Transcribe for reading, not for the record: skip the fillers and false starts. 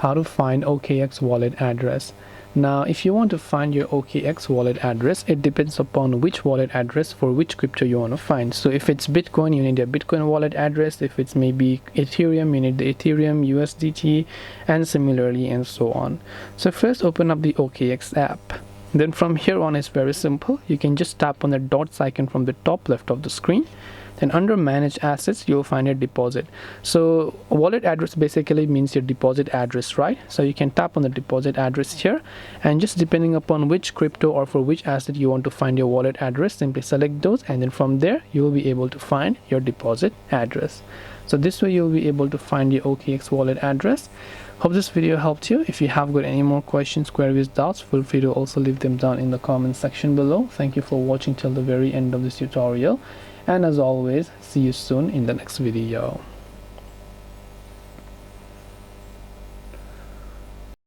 how to find OKX wallet address. Now if you want to find your OKX wallet address, it depends upon which wallet address for which crypto you want to find. So if it's Bitcoin, you need a Bitcoin wallet address. If it's maybe Ethereum, you need the Ethereum, USDT, and similarly and so on. So first open up the OKX app. Then from here on, it's very simple. You can just tap on the dots icon from the top left of the screen. Then under manage assets, you'll find a deposit. So wallet address basically means your deposit address, right? So you can tap on the deposit address here, and just depending upon which crypto or for which asset you want to find your wallet address, simply select those, and then from there you will be able to find your deposit address. So this way you'll be able to find your OKX wallet address. Hope this video helped you. If you have got any more questions, queries, doubts, feel free to also leave them down in the comment section below. Thank you for watching till the very end of this tutorial, and as always, see you soon in the next video.